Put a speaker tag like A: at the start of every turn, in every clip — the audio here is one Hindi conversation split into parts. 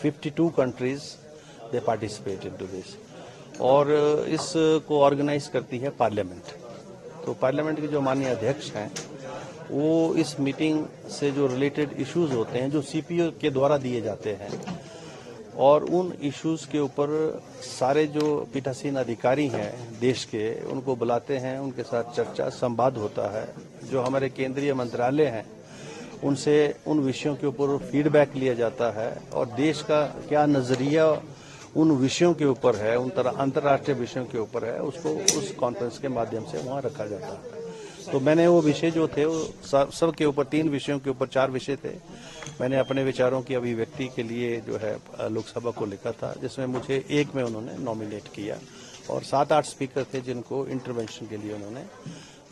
A: 52 countries they participate into this, और इसको ऑर्गेनाइज करती है पार्लियामेंट। तो पार्लियामेंट के जो माननीय अध्यक्ष हैं वो इस मीटिंग से जो रिलेटेड इश्यूज होते हैं जो सीपीओ के द्वारा दिए जाते हैं, और उन इश्यूज के ऊपर सारे जो पीठासीन अधिकारी हैं देश के, उनको बुलाते हैं, उनके साथ चर्चा संवाद होता है। जो हमारे केंद्रीय मंत्रालय हैं उनसे उन विषयों के ऊपर फीडबैक लिया जाता है, और देश का क्या नजरिया उन विषयों के ऊपर है, उन अंतर्राष्ट्रीय विषयों के ऊपर है, उसको उस कॉन्फ्रेंस के माध्यम से वहाँ रखा जाता है। तो मैंने वो विषय जो थे वो सब के ऊपर 3 विषयों के ऊपर 4 विषय थे, मैंने अपने विचारों की अभिव्यक्ति के लिए जो है लोकसभा को लिखा था, जिसमें मुझे एक में उन्होंने नॉमिनेट किया, और 7-8 स्पीकर थे जिनको इंटरवेंशन के लिए उन्होंने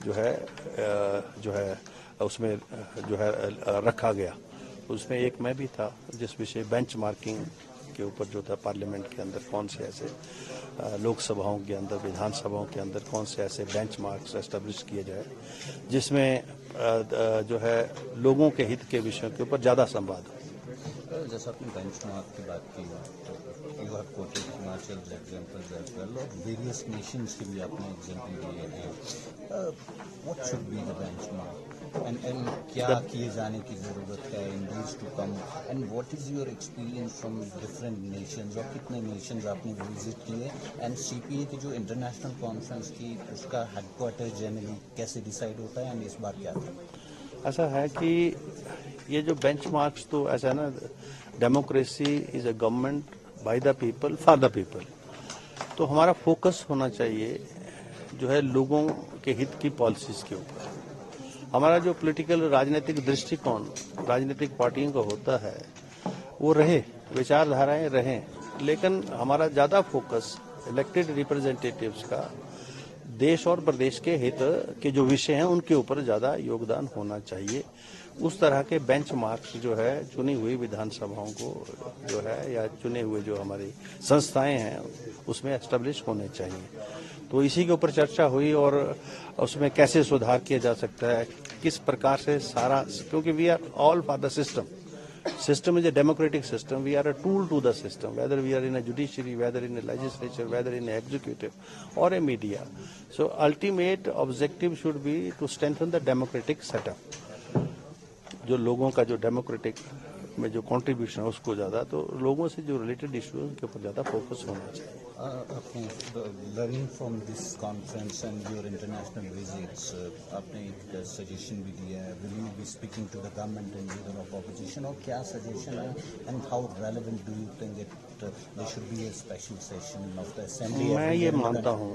A: जो है उसमें जो है रखा गया। उसमें एक मैं भी था, जिस विषय बेंचमार्किंग के ऊपर जो था, पार्लियामेंट के अंदर कौन से ऐसे लोकसभाओं के अंदर, विधानसभाओं के अंदर कौन से ऐसे बेंचमार्क्स एस्टेब्लिश किए जाए जिसमें जो है लोगों के हित के विषयों के ऊपर ज़्यादा संवाद हो।
B: जैसा आपने बेंचमार्क की बात की, you have quoted Himachal examples as well, और वेरियस नेशंस के भी आपने एग्जांपल दिए हैं। What should be the benchmark and क्या किए जाने की जरूरत है in days to come, and what is your experience from different nations, और कितने नेशंस आपने विजिट किए, एंड सीपीए की जो इंटरनेशनल कॉन्फ्रेंस थी उसका हेडक्वार्टर जनरली कैसे डिसाइड होता है, एंड इस बार क्या था?
A: ऐसा है कि ये जो बेंचमार्क्स, तो ऐसा है ना, democracy is a government by the people for the people. तो हमारा फोकस होना चाहिए जो है लोगों के हित की पॉलिसीज के ऊपर। हमारा जो पॉलिटिकल राजनीतिक दृष्टिकोण राजनीतिक पार्टियों का होता है वो रहे, विचारधाराएं रहें, लेकिन हमारा ज़्यादा फोकस इलेक्टेड रिप्रेजेंटेटिव्स का देश और प्रदेश के हित के जो विषय हैं उनके ऊपर ज़्यादा योगदान होना चाहिए। उस तरह के बेंचमार्क्स जो है चुनी हुई विधानसभाओं को जो है, या चुने हुए जो हमारी संस्थाएं हैं उसमें एस्टेब्लिश होने चाहिए। तो इसी के ऊपर चर्चा हुई, और उसमें कैसे सुधार किया जा सकता है, किस प्रकार से सारा, क्योंकि we are all for the system. System is a democratic system. We are a tool to the system, whether we are in a judiciary, whether in a legislature, whether in a executive or a media. So ultimate objective should be to strengthen the democratic setup. जो लोगों का जो डेमोक्रेटिक में जो कंट्रीब्यूशन है उसको ज़्यादा, तो लोगों से जो रिलेटेड इश्यूज के ऊपर ज़्यादा फोकस होना चाहिए।
B: आपने learning from this conference and your international visits, आपने एक सजेशन भी दिया है, will you be speaking to the government and leader of opposition, और क्या सजेशन है, and how relevant do you think it there should be a special session of the assembly? मैं ये
A: मानता हूँ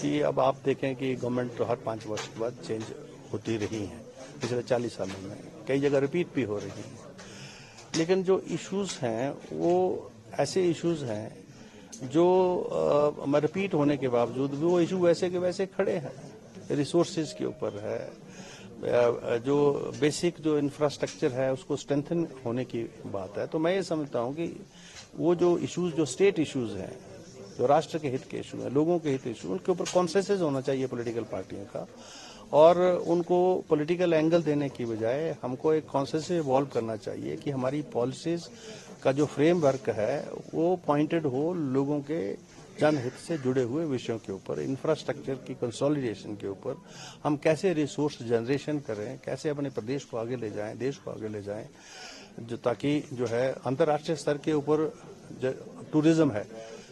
A: कि अब आप देखें कि गवर्नमेंट तो हर 5 वर्ष के बाद चेंज होती रही है, पिछले 40 सालों में कई जगह रिपीट भी हो रही है, लेकिन जो इश्यूज हैं वो ऐसे इश्यूज हैं जो रिपीट होने के बावजूद भी वो इशू वैसे के वैसे खड़े हैं। रिसोर्सेज के ऊपर है, जो बेसिक जो इंफ्रास्ट्रक्चर है उसको स्ट्रेंथन होने की बात है। तो मैं ये समझता हूँ कि वो जो इश्यूज, जो स्टेट इश्यूज हैं, जो राष्ट्र के हित के इशू हैं, लोगों के हित के इशू, उनके ऊपर कॉन्सेंसस होना चाहिए पॉलिटिकल पार्टियों का, और उनको पॉलिटिकल एंगल देने की बजाय हमको एक कॉन्सेंसस इवॉल्व करना चाहिए कि हमारी पॉलिसीज का जो फ्रेमवर्क है वो पॉइंटेड हो लोगों के जनहित से जुड़े हुए विषयों के ऊपर, इंफ्रास्ट्रक्चर की कंसोलिडेशन के ऊपर, हम कैसे रिसोर्स जनरेशन करें, कैसे अपने प्रदेश को आगे ले जाएं, देश को आगे ले जाएं, जो ताकि जो है अंतर्राष्ट्रीय स्तर के ऊपर टूरिज्म है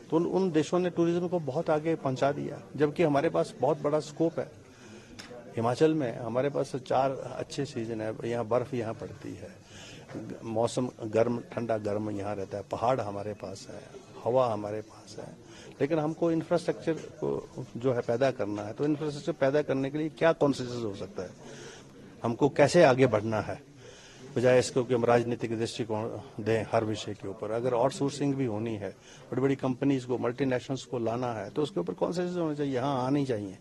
A: तो उन देशों ने टूरिज्म को बहुत आगे पहुंचा दिया, जबकि हमारे पास बहुत बड़ा स्कोप है। हिमाचल में हमारे पास 4 अच्छे सीजन है, यहाँ बर्फ यहाँ पड़ती है, मौसम गर्म ठंडा गर्म यहाँ रहता है, पहाड़ हमारे पास है, हवा हमारे पास है, लेकिन हमको इंफ्रास्ट्रक्चर को जो है पैदा करना है। तो इंफ्रास्ट्रक्चर पैदा करने के लिए क्या कॉन्सेंसस हो सकता है, हमको कैसे आगे बढ़ना है, बजाय इसको कि हम राजनीतिक दृष्टिकोण दें हर विषय के ऊपर। अगर आउटसोर्सिंग भी होनी है, बड़ी बड़ी कंपनीज को, मल्टीनेशनल्स को लाना है, तो उसके ऊपर कॉन्सेंसस होना चाहिए, यहाँ आनी चाहिए,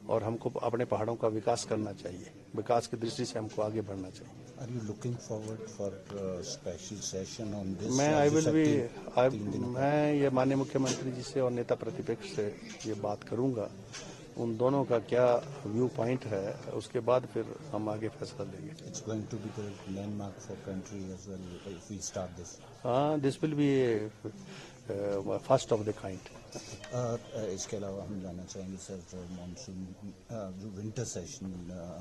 A: और हमको अपने पहाड़ों का विकास करना चाहिए, विकास की दृष्टि से हमको आगे बढ़ना चाहिए।
B: Are you looking forward for a special session on this?
A: मैं ये माननीय मुख्यमंत्री जी से और नेता प्रतिपक्ष से ये बात करूंगा उन दोनों का क्या व्यू पॉइंट है, उसके बाद फिर हम आगे फैसला लेंगे।
B: It's going to be the landmark for country as well if we start this.
A: हाँ, this will be first of the kind.
B: इसके अलावा हम जानना चाहेंगे सर, मानसून जो विंटर सेशन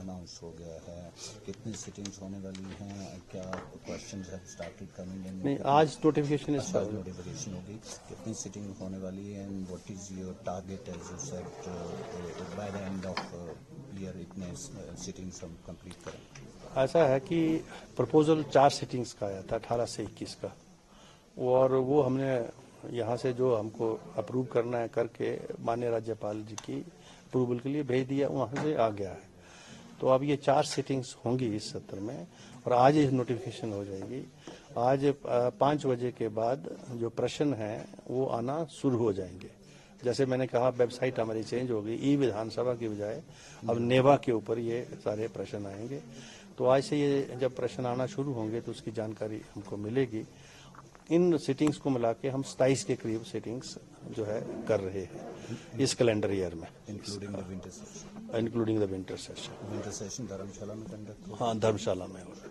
B: अनाउंस हो गया है, कितनी सिटिंग्स होने वाली हैं, क्या questions have started coming in?
A: नहीं, आज नोटिफिकेशन इस
B: नोटिफिकेशन होगी, कितनी सिटिंग होने वाली है and what is your target as you said by the end of year इतने सिटिंग्स हम कंप्लीट करें?
A: ऐसा है कि प्रपोजल 4 सिटिंग्स का आया था 18 से 21 का, और वो हमने यहाँ से जो हमको अप्रूव करना है करके माननीय राज्यपाल जी की अप्रूवल के लिए भेज दिया, वहाँ से आ गया है। तो अब ये 4 सिटिंग्स होंगी इस सत्र में, और आज ही नोटिफिकेशन हो जाएगी। आज 5 बजे के बाद जो प्रश्न हैं वो आना शुरू हो जाएंगे। जैसे मैंने कहा, वेबसाइट हमारी चेंज हो गई, ई विधानसभा की बजाय अब नेवा के ऊपर ये सारे प्रश्न आएंगे। तो आज से ये जब प्रश्न आना शुरू होंगे तो उसकी जानकारी हमको मिलेगी। इन सिटिंग्स को मिला के हम 27 के करीब सिटिंग्स जो है कर रहे हैं इस कैलेंडर ईयर में,
B: including the winter session.
A: Including the winter session.
B: Winter session Dharamshala में कंडक्ट होगा?
A: हाँ, धर्मशाला में होगा।